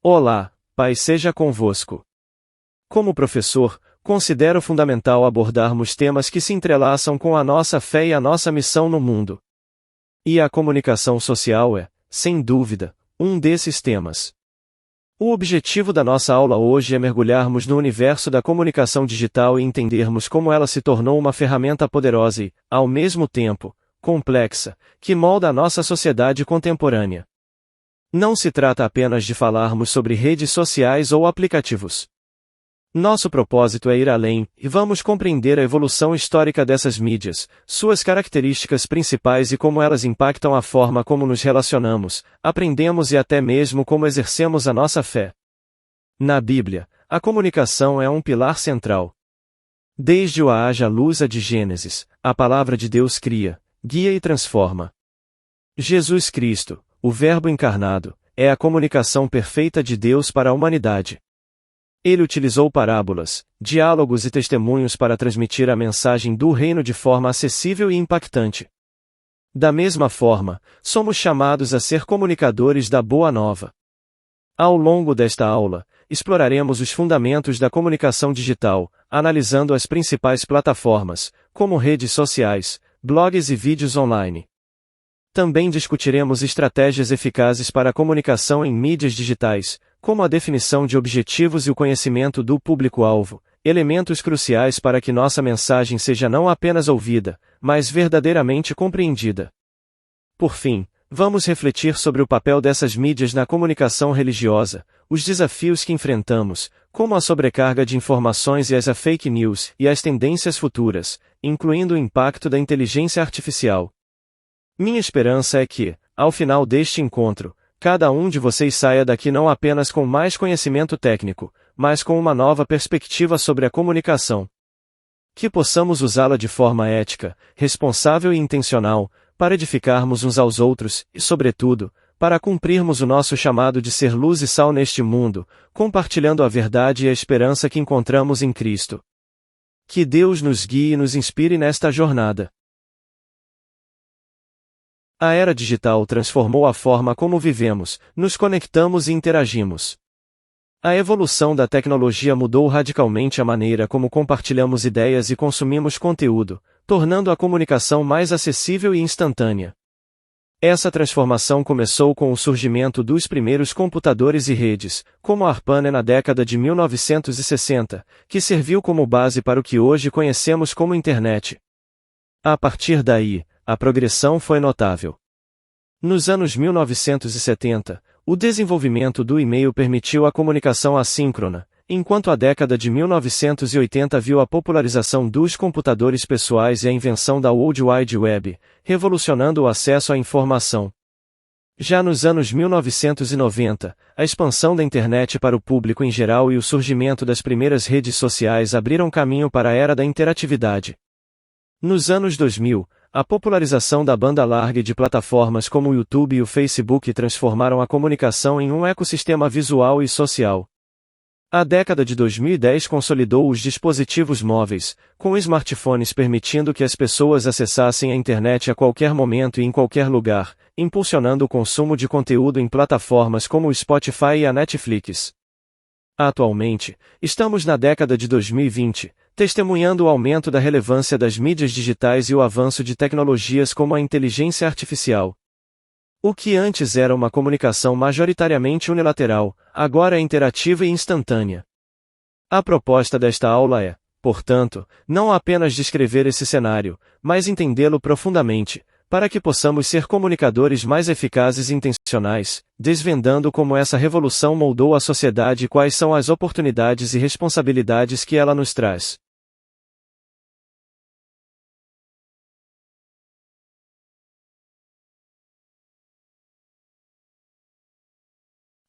Olá, paz seja convosco. Como professor, considero fundamental abordarmos temas que se entrelaçam com a nossa fé e a nossa missão no mundo. E a comunicação social é, sem dúvida, um desses temas. O objetivo da nossa aula hoje é mergulharmos no universo da comunicação digital e entendermos como ela se tornou uma ferramenta poderosa e, ao mesmo tempo, complexa, que molda a nossa sociedade contemporânea. Não se trata apenas de falarmos sobre redes sociais ou aplicativos. Nosso propósito é ir além, e vamos compreender a evolução histórica dessas mídias, suas características principais e como elas impactam a forma como nos relacionamos, aprendemos e até mesmo como exercemos a nossa fé. Na Bíblia, a comunicação é um pilar central. Desde o haja luz de Gênesis, a palavra de Deus cria, guia e transforma. Jesus Cristo, o Verbo encarnado, é a comunicação perfeita de Deus para a humanidade. Ele utilizou parábolas, diálogos e testemunhos para transmitir a mensagem do reino de forma acessível e impactante. Da mesma forma, somos chamados a ser comunicadores da Boa Nova. Ao longo desta aula, exploraremos os fundamentos da comunicação digital, analisando as principais plataformas, como redes sociais, blogs e vídeos online. Também discutiremos estratégias eficazes para a comunicação em mídias digitais, como a definição de objetivos e o conhecimento do público-alvo, elementos cruciais para que nossa mensagem seja não apenas ouvida, mas verdadeiramente compreendida. Por fim, vamos refletir sobre o papel dessas mídias na comunicação religiosa, os desafios que enfrentamos, como a sobrecarga de informações e as fake news, e as tendências futuras, incluindo o impacto da inteligência artificial. Minha esperança é que, ao final deste encontro, cada um de vocês saia daqui não apenas com mais conhecimento técnico, mas com uma nova perspectiva sobre a comunicação. Que possamos usá-la de forma ética, responsável e intencional, para edificarmos uns aos outros, e, sobretudo, para cumprirmos o nosso chamado de ser luz e sal neste mundo, compartilhando a verdade e a esperança que encontramos em Cristo. Que Deus nos guie e nos inspire nesta jornada. A era digital transformou a forma como vivemos, nos conectamos e interagimos. A evolução da tecnologia mudou radicalmente a maneira como compartilhamos ideias e consumimos conteúdo, tornando a comunicação mais acessível e instantânea. Essa transformação começou com o surgimento dos primeiros computadores e redes, como a ARPANET na década de 1960, que serviu como base para o que hoje conhecemos como Internet. A partir daí, a progressão foi notável. Nos anos 1970, o desenvolvimento do e-mail permitiu a comunicação assíncrona, enquanto a década de 1980 viu a popularização dos computadores pessoais e a invenção da World Wide Web, revolucionando o acesso à informação. Já nos anos 1990, a expansão da internet para o público em geral e o surgimento das primeiras redes sociais abriram caminho para a era da interatividade. Nos anos 2000, a popularização da banda larga e de plataformas como o YouTube e o Facebook transformaram a comunicação em um ecossistema visual e social. A década de 2010 consolidou os dispositivos móveis, com smartphones permitindo que as pessoas acessassem a internet a qualquer momento e em qualquer lugar, impulsionando o consumo de conteúdo em plataformas como o Spotify e a Netflix. Atualmente, estamos na década de 2020, testemunhando o aumento da relevância das mídias digitais e o avanço de tecnologias como a inteligência artificial. O que antes era uma comunicação majoritariamente unilateral, agora é interativa e instantânea. A proposta desta aula é, portanto, não apenas descrever esse cenário, mas entendê-lo profundamente, para que possamos ser comunicadores mais eficazes e intencionais, desvendando como essa revolução moldou a sociedade e quais são as oportunidades e responsabilidades que ela nos traz.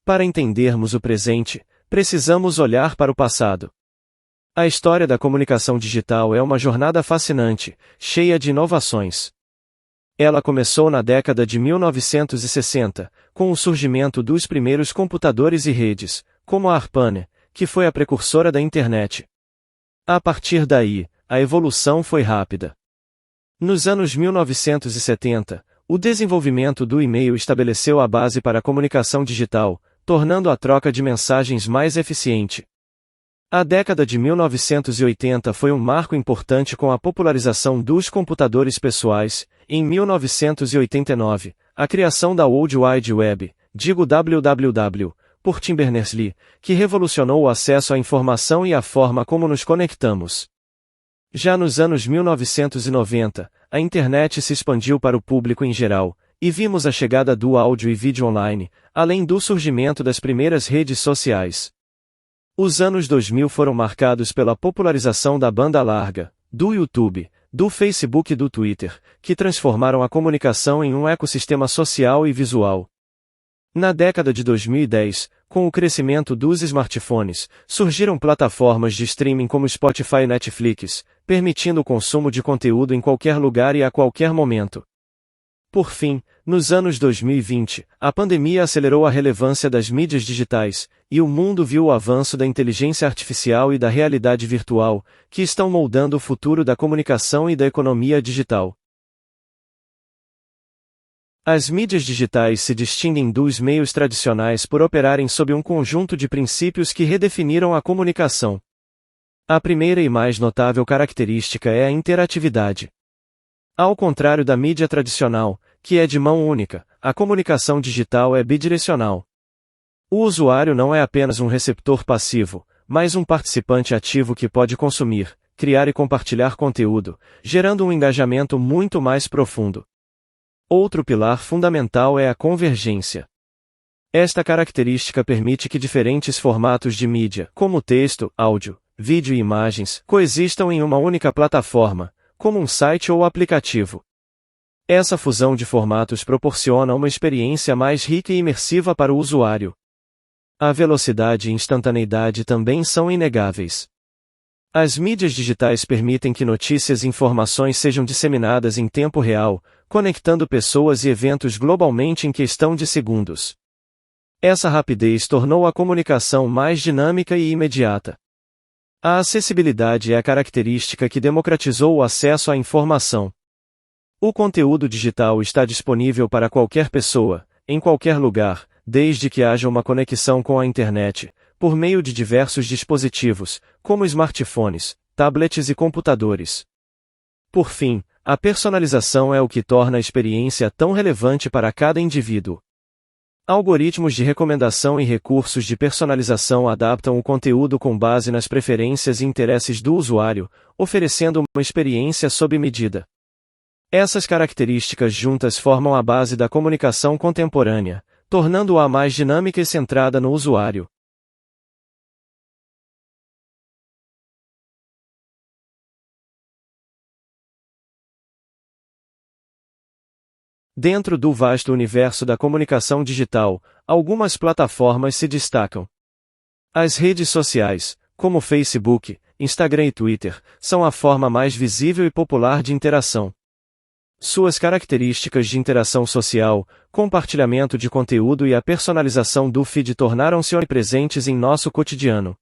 Para entendermos o presente, precisamos olhar para o passado. A história da comunicação digital é uma jornada fascinante, cheia de inovações. Ela começou na década de 1960, com o surgimento dos primeiros computadores e redes, como a ARPANET, que foi a precursora da Internet. A partir daí, a evolução foi rápida. Nos anos 1970, o desenvolvimento do e-mail estabeleceu a base para a comunicação digital, tornando a troca de mensagens mais eficiente. A década de 1980 foi um marco importante com a popularização dos computadores pessoais. Em 1989, a criação da World Wide Web, digo WWW, por Tim Berners-Lee, que revolucionou o acesso à informação e a forma como nos conectamos. Já nos anos 1990, a internet se expandiu para o público em geral, e vimos a chegada do áudio e vídeo online, além do surgimento das primeiras redes sociais. Os anos 2000 foram marcados pela popularização da banda larga, do YouTube, do Facebook e do Twitter, que transformaram a comunicação em um ecossistema social e visual. Na década de 2010, com o crescimento dos smartphones, surgiram plataformas de streaming como Spotify e Netflix, permitindo o consumo de conteúdo em qualquer lugar e a qualquer momento. Por fim, nos anos 2020, a pandemia acelerou a relevância das mídias digitais, e o mundo viu o avanço da inteligência artificial e da realidade virtual, que estão moldando o futuro da comunicação e da economia digital. As mídias digitais se distinguem dos meios tradicionais por operarem sob um conjunto de princípios que redefiniram a comunicação. A primeira e mais notável característica é a interatividade. Ao contrário da mídia tradicional, que é de mão única, a comunicação digital é bidirecional. O usuário não é apenas um receptor passivo, mas um participante ativo que pode consumir, criar e compartilhar conteúdo, gerando um engajamento muito mais profundo. Outro pilar fundamental é a convergência. Esta característica permite que diferentes formatos de mídia, como texto, áudio, vídeo e imagens, coexistam em uma única plataforma, como um site ou aplicativo. Essa fusão de formatos proporciona uma experiência mais rica e imersiva para o usuário. A velocidade e instantaneidade também são inegáveis. As mídias digitais permitem que notícias e informações sejam disseminadas em tempo real, conectando pessoas e eventos globalmente em questão de segundos. Essa rapidez tornou a comunicação mais dinâmica e imediata. A acessibilidade é a característica que democratizou o acesso à informação. O conteúdo digital está disponível para qualquer pessoa, em qualquer lugar, desde que haja uma conexão com a internet, por meio de diversos dispositivos, como smartphones, tablets e computadores. Por fim, a personalização é o que torna a experiência tão relevante para cada indivíduo. Algoritmos de recomendação e recursos de personalização adaptam o conteúdo com base nas preferências e interesses do usuário, oferecendo uma experiência sob medida. Essas características juntas formam a base da comunicação contemporânea, tornando-a mais dinâmica e centrada no usuário. Dentro do vasto universo da comunicação digital, algumas plataformas se destacam. As redes sociais, como Facebook, Instagram e Twitter, são a forma mais visível e popular de interação. Suas características de interação social, compartilhamento de conteúdo e a personalização do feed tornaram-se onipresentes em nosso cotidiano.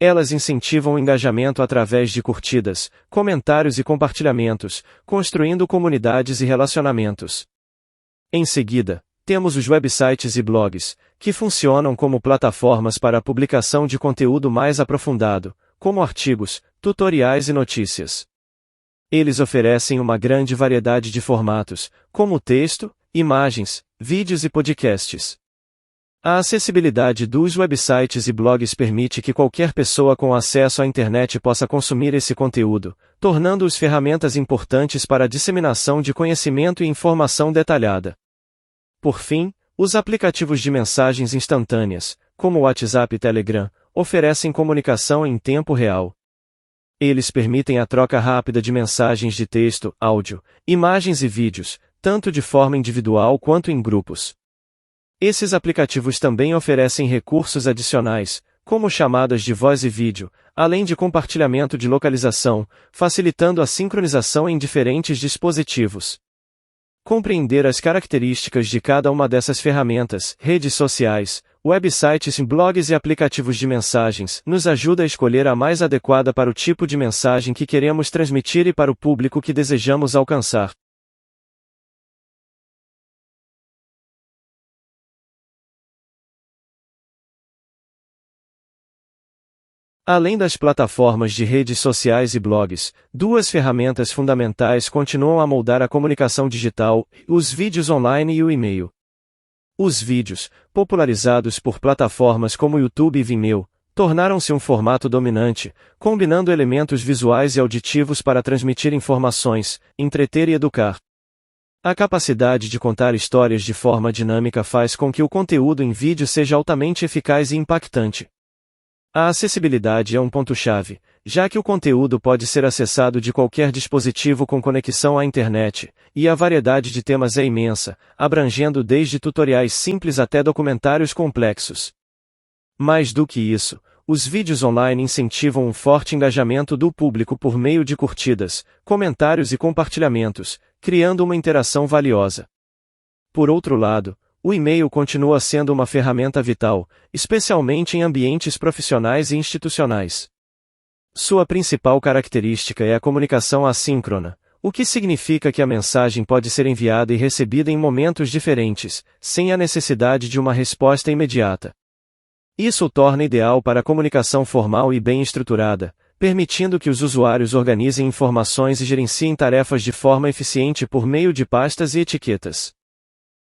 Elas incentivam o engajamento através de curtidas, comentários e compartilhamentos, construindo comunidades e relacionamentos. Em seguida, temos os websites e blogs, que funcionam como plataformas para a publicação de conteúdo mais aprofundado, como artigos, tutoriais e notícias. Eles oferecem uma grande variedade de formatos, como texto, imagens, vídeos e podcasts. A acessibilidade dos websites e blogs permite que qualquer pessoa com acesso à internet possa consumir esse conteúdo, tornando-os ferramentas importantes para a disseminação de conhecimento e informação detalhada. Por fim, os aplicativos de mensagens instantâneas, como o WhatsApp e Telegram, oferecem comunicação em tempo real. Eles permitem a troca rápida de mensagens de texto, áudio, imagens e vídeos, tanto de forma individual quanto em grupos. Esses aplicativos também oferecem recursos adicionais, como chamadas de voz e vídeo, além de compartilhamento de localização, facilitando a sincronização em diferentes dispositivos. Compreender as características de cada uma dessas ferramentas, redes sociais, websites, blogs e aplicativos de mensagens, nos ajuda a escolher a mais adequada para o tipo de mensagem que queremos transmitir e para o público que desejamos alcançar. Além das plataformas de redes sociais e blogs, duas ferramentas fundamentais continuam a moldar a comunicação digital: os vídeos online e o e-mail. Os vídeos, popularizados por plataformas como YouTube e Vimeo, tornaram-se um formato dominante, combinando elementos visuais e auditivos para transmitir informações, entreter e educar. A capacidade de contar histórias de forma dinâmica faz com que o conteúdo em vídeo seja altamente eficaz e impactante. A acessibilidade é um ponto-chave, já que o conteúdo pode ser acessado de qualquer dispositivo com conexão à internet, e a variedade de temas é imensa, abrangendo desde tutoriais simples até documentários complexos. Mais do que isso, os vídeos online incentivam um forte engajamento do público por meio de curtidas, comentários e compartilhamentos, criando uma interação valiosa. Por outro lado, o e-mail continua sendo uma ferramenta vital, especialmente em ambientes profissionais e institucionais. Sua principal característica é a comunicação assíncrona, o que significa que a mensagem pode ser enviada e recebida em momentos diferentes, sem a necessidade de uma resposta imediata. Isso o torna ideal para a comunicação formal e bem estruturada, permitindo que os usuários organizem informações e gerenciem tarefas de forma eficiente por meio de pastas e etiquetas.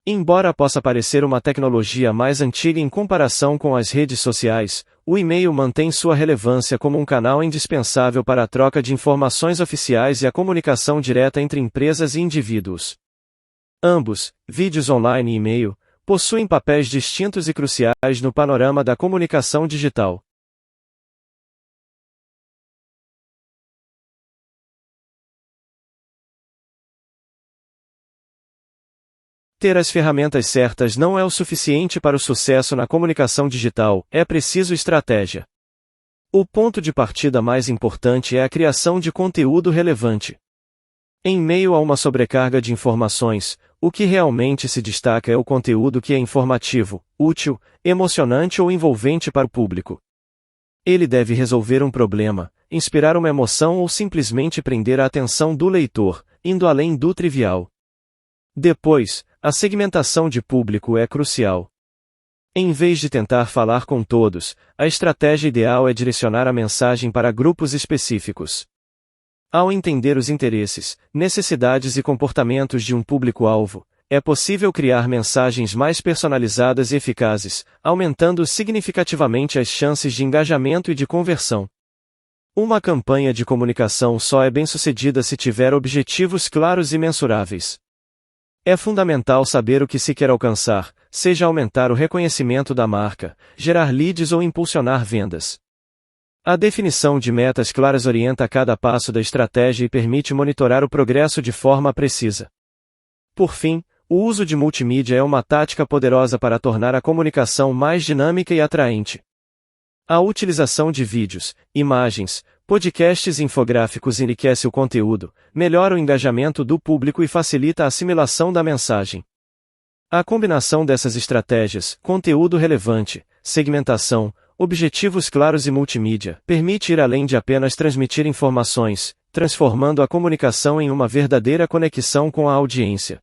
Embora possa parecer uma tecnologia mais antiga em comparação com as redes sociais, o e-mail mantém sua relevância como um canal indispensável para a troca de informações oficiais e a comunicação direta entre empresas e indivíduos. Ambos, vídeos online e e-mail, possuem papéis distintos e cruciais no panorama da comunicação digital. Ter as ferramentas certas não é o suficiente para o sucesso na comunicação digital, é preciso estratégia. O ponto de partida mais importante é a criação de conteúdo relevante. Em meio a uma sobrecarga de informações, o que realmente se destaca é o conteúdo que é informativo, útil, emocionante ou envolvente para o público. Ele deve resolver um problema, inspirar uma emoção ou simplesmente prender a atenção do leitor, indo além do trivial. Depois, a segmentação de público é crucial. Em vez de tentar falar com todos, a estratégia ideal é direcionar a mensagem para grupos específicos. Ao entender os interesses, necessidades e comportamentos de um público-alvo, é possível criar mensagens mais personalizadas e eficazes, aumentando significativamente as chances de engajamento e de conversão. Uma campanha de comunicação só é bem-sucedida se tiver objetivos claros e mensuráveis. É fundamental saber o que se quer alcançar, seja aumentar o reconhecimento da marca, gerar leads ou impulsionar vendas. A definição de metas claras orienta cada passo da estratégia e permite monitorar o progresso de forma precisa. Por fim, o uso de multimídia é uma tática poderosa para tornar a comunicação mais dinâmica e atraente. A utilização de vídeos, imagens, podcasts e infográficos enriquece o conteúdo, melhora o engajamento do público e facilita a assimilação da mensagem. A combinação dessas estratégias, conteúdo relevante, segmentação, objetivos claros e multimídia, permite ir além de apenas transmitir informações, transformando a comunicação em uma verdadeira conexão com a audiência.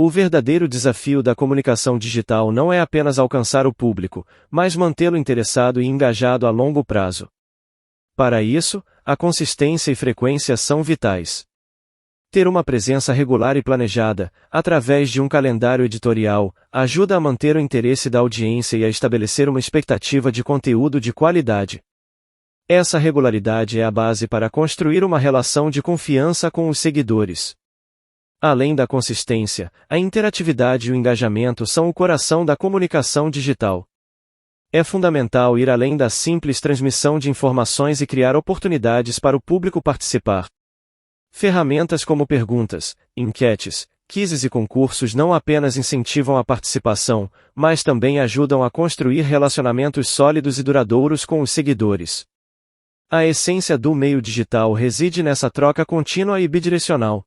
O verdadeiro desafio da comunicação digital não é apenas alcançar o público, mas mantê-lo interessado e engajado a longo prazo. Para isso, a consistência e frequência são vitais. Ter uma presença regular e planejada, através de um calendário editorial, ajuda a manter o interesse da audiência e a estabelecer uma expectativa de conteúdo de qualidade. Essa regularidade é a base para construir uma relação de confiança com os seguidores. Além da consistência, a interatividade e o engajamento são o coração da comunicação digital. É fundamental ir além da simples transmissão de informações e criar oportunidades para o público participar. Ferramentas como perguntas, enquetes, quizzes e concursos não apenas incentivam a participação, mas também ajudam a construir relacionamentos sólidos e duradouros com os seguidores. A essência do meio digital reside nessa troca contínua e bidirecional.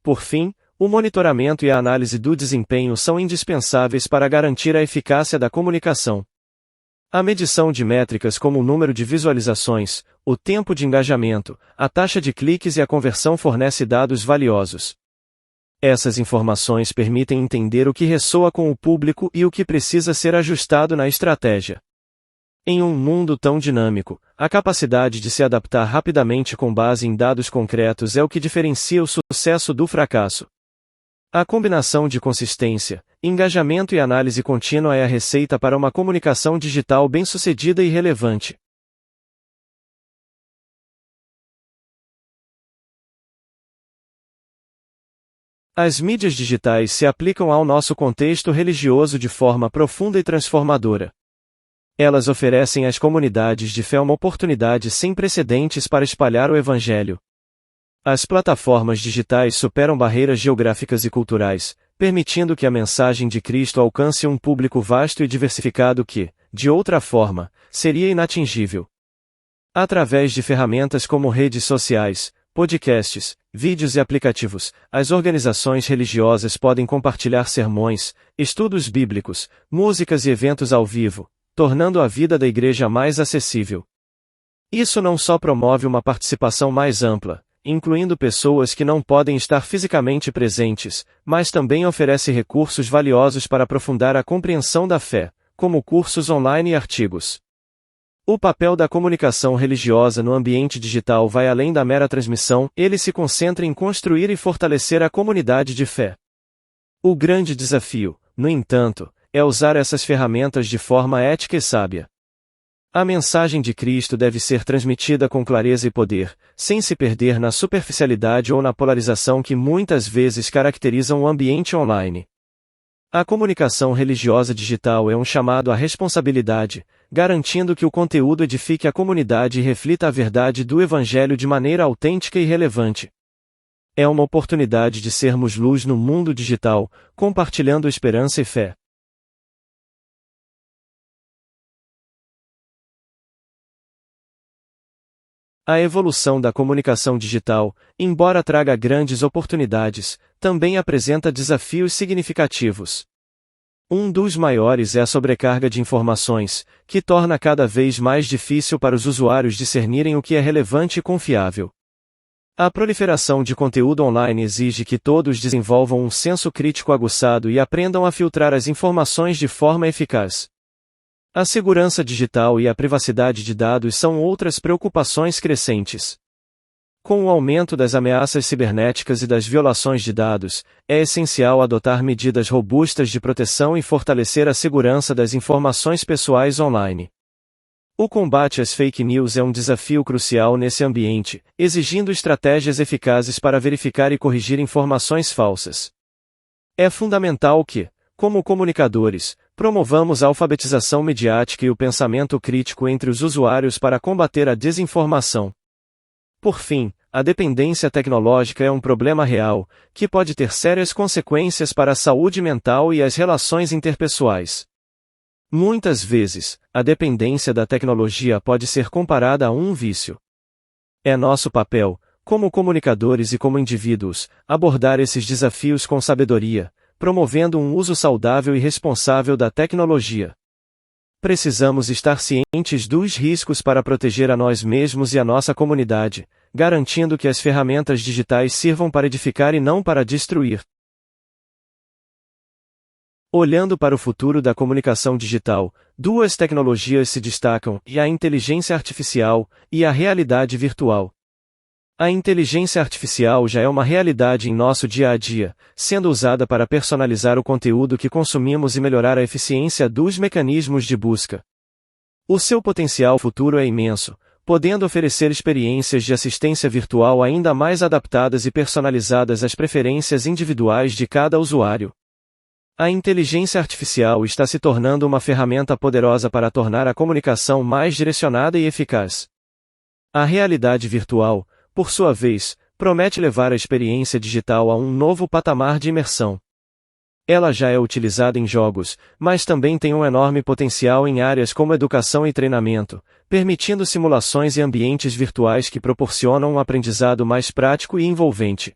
Por fim, o monitoramento e a análise do desempenho são indispensáveis para garantir a eficácia da comunicação. A medição de métricas como o número de visualizações, o tempo de engajamento, a taxa de cliques e a conversão fornece dados valiosos. Essas informações permitem entender o que ressoa com o público e o que precisa ser ajustado na estratégia. Em um mundo tão dinâmico, a capacidade de se adaptar rapidamente com base em dados concretos é o que diferencia o sucesso do fracasso. A combinação de consistência, engajamento e análise contínua é a receita para uma comunicação digital bem-sucedida e relevante. As mídias digitais se aplicam ao nosso contexto religioso de forma profunda e transformadora. Elas oferecem às comunidades de fé uma oportunidade sem precedentes para espalhar o Evangelho. As plataformas digitais superam barreiras geográficas e culturais, permitindo que a mensagem de Cristo alcance um público vasto e diversificado que, de outra forma, seria inatingível. Através de ferramentas como redes sociais, podcasts, vídeos e aplicativos, as organizações religiosas podem compartilhar sermões, estudos bíblicos, músicas e eventos ao vivo, tornando a vida da igreja mais acessível. Isso não só promove uma participação mais ampla, incluindo pessoas que não podem estar fisicamente presentes, mas também oferece recursos valiosos para aprofundar a compreensão da fé, como cursos online e artigos. O papel da comunicação religiosa no ambiente digital vai além da mera transmissão, ele se concentra em construir e fortalecer a comunidade de fé. O grande desafio, no entanto, é usar essas ferramentas de forma ética e sábia. A mensagem de Cristo deve ser transmitida com clareza e poder, sem se perder na superficialidade ou na polarização que muitas vezes caracterizam o ambiente online. A comunicação religiosa digital é um chamado à responsabilidade, garantindo que o conteúdo edifique a comunidade e reflita a verdade do Evangelho de maneira autêntica e relevante. É uma oportunidade de sermos luz no mundo digital, compartilhando esperança e fé. A evolução da comunicação digital, embora traga grandes oportunidades, também apresenta desafios significativos. Um dos maiores é a sobrecarga de informações, que torna cada vez mais difícil para os usuários discernirem o que é relevante e confiável. A proliferação de conteúdo online exige que todos desenvolvam um senso crítico aguçado e aprendam a filtrar as informações de forma eficaz. A segurança digital e a privacidade de dados são outras preocupações crescentes. Com o aumento das ameaças cibernéticas e das violações de dados, é essencial adotar medidas robustas de proteção e fortalecer a segurança das informações pessoais online. O combate às fake news é um desafio crucial nesse ambiente, exigindo estratégias eficazes para verificar e corrigir informações falsas. É fundamental que, como comunicadores, promovamos a alfabetização midiática e o pensamento crítico entre os usuários para combater a desinformação. Por fim, a dependência tecnológica é um problema real, que pode ter sérias consequências para a saúde mental e as relações interpessoais. Muitas vezes, a dependência da tecnologia pode ser comparada a um vício. É nosso papel, como comunicadores e como indivíduos, abordar esses desafios com sabedoria, promovendo um uso saudável e responsável da tecnologia. Precisamos estar cientes dos riscos para proteger a nós mesmos e a nossa comunidade, garantindo que as ferramentas digitais sirvam para edificar e não para destruir. Olhando para o futuro da comunicação digital, duas tecnologias se destacam, a inteligência artificial e a realidade virtual. A inteligência artificial já é uma realidade em nosso dia a dia, sendo usada para personalizar o conteúdo que consumimos e melhorar a eficiência dos mecanismos de busca. O seu potencial futuro é imenso, podendo oferecer experiências de assistência virtual ainda mais adaptadas e personalizadas às preferências individuais de cada usuário. A inteligência artificial está se tornando uma ferramenta poderosa para tornar a comunicação mais direcionada e eficaz. A realidade virtual, por sua vez, promete levar a experiência digital a um novo patamar de imersão. Ela já é utilizada em jogos, mas também tem um enorme potencial em áreas como educação e treinamento, permitindo simulações e ambientes virtuais que proporcionam um aprendizado mais prático e envolvente.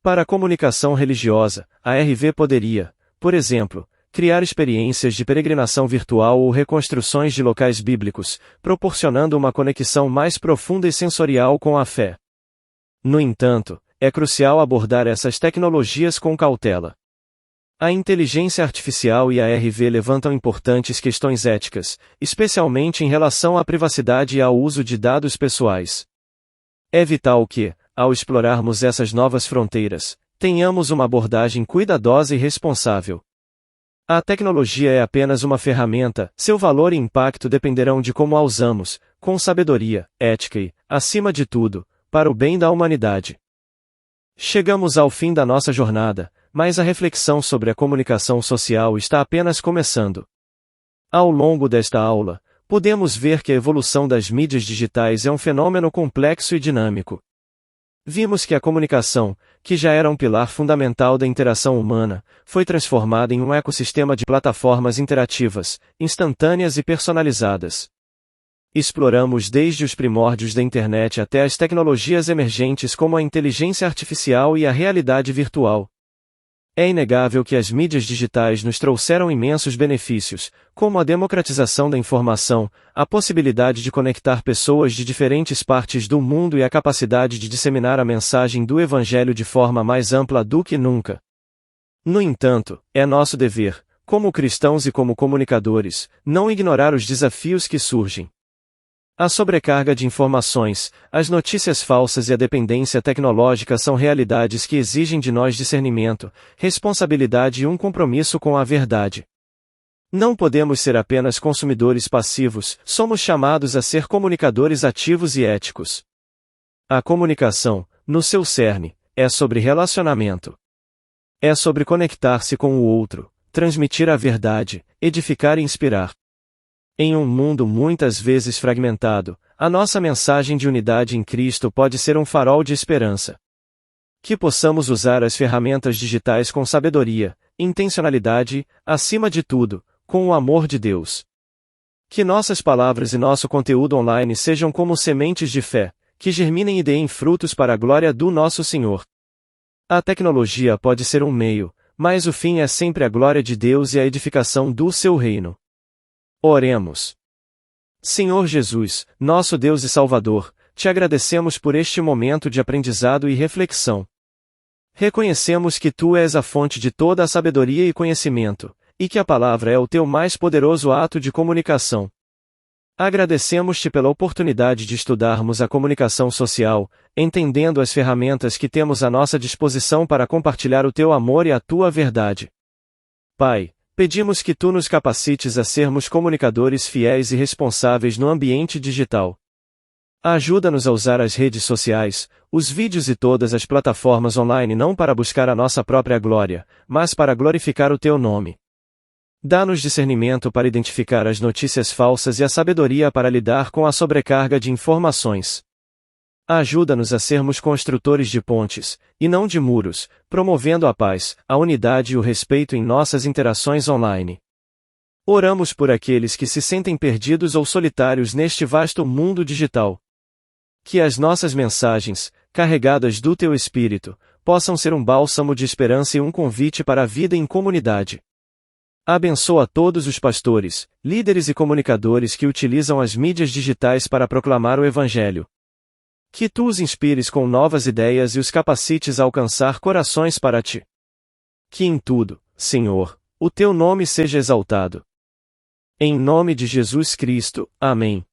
Para a comunicação religiosa, a RV poderia, por exemplo, criar experiências de peregrinação virtual ou reconstruções de locais bíblicos, proporcionando uma conexão mais profunda e sensorial com a fé. No entanto, é crucial abordar essas tecnologias com cautela. A inteligência artificial e a RV levantam importantes questões éticas, especialmente em relação à privacidade e ao uso de dados pessoais. É vital que, ao explorarmos essas novas fronteiras, tenhamos uma abordagem cuidadosa e responsável. A tecnologia é apenas uma ferramenta, seu valor e impacto dependerão de como a usamos, com sabedoria, ética e, acima de tudo, para o bem da humanidade. Chegamos ao fim da nossa jornada, mas a reflexão sobre a comunicação social está apenas começando. Ao longo desta aula, podemos ver que a evolução das mídias digitais é um fenômeno complexo e dinâmico. Vimos que a comunicação, que já era um pilar fundamental da interação humana, foi transformada em um ecossistema de plataformas interativas, instantâneas e personalizadas. Exploramos desde os primórdios da internet até as tecnologias emergentes como a inteligência artificial e a realidade virtual. É inegável que as mídias digitais nos trouxeram imensos benefícios, como a democratização da informação, a possibilidade de conectar pessoas de diferentes partes do mundo e a capacidade de disseminar a mensagem do Evangelho de forma mais ampla do que nunca. No entanto, é nosso dever, como cristãos e como comunicadores, não ignorar os desafios que surgem. A sobrecarga de informações, as notícias falsas e a dependência tecnológica são realidades que exigem de nós discernimento, responsabilidade e um compromisso com a verdade. Não podemos ser apenas consumidores passivos, somos chamados a ser comunicadores ativos e éticos. A comunicação, no seu cerne, é sobre relacionamento. É sobre conectar-se com o outro, transmitir a verdade, edificar e inspirar. Em um mundo muitas vezes fragmentado, a nossa mensagem de unidade em Cristo pode ser um farol de esperança. Que possamos usar as ferramentas digitais com sabedoria, intencionalidade e, acima de tudo, com o amor de Deus. Que nossas palavras e nosso conteúdo online sejam como sementes de fé, que germinem e deem frutos para a glória do nosso Senhor. A tecnologia pode ser um meio, mas o fim é sempre a glória de Deus e a edificação do seu reino. Oremos. Senhor Jesus, nosso Deus e Salvador, te agradecemos por este momento de aprendizado e reflexão. Reconhecemos que tu és a fonte de toda a sabedoria e conhecimento, e que a palavra é o teu mais poderoso ato de comunicação. Agradecemos-te pela oportunidade de estudarmos a comunicação social, entendendo as ferramentas que temos à nossa disposição para compartilhar o teu amor e a tua verdade. Pai, pedimos que tu nos capacites a sermos comunicadores fiéis e responsáveis no ambiente digital. Ajuda-nos a usar as redes sociais, os vídeos e todas as plataformas online não para buscar a nossa própria glória, mas para glorificar o teu nome. Dá-nos discernimento para identificar as notícias falsas e a sabedoria para lidar com a sobrecarga de informações. Ajuda-nos a sermos construtores de pontes, e não de muros, promovendo a paz, a unidade e o respeito em nossas interações online. Oramos por aqueles que se sentem perdidos ou solitários neste vasto mundo digital. Que as nossas mensagens, carregadas do Teu Espírito, possam ser um bálsamo de esperança e um convite para a vida em comunidade. Abençoa todos os pastores, líderes e comunicadores que utilizam as mídias digitais para proclamar o Evangelho. Que tu os inspires com novas ideias e os capacites a alcançar corações para ti. Que em tudo, Senhor, o teu nome seja exaltado. Em nome de Jesus Cristo, amém.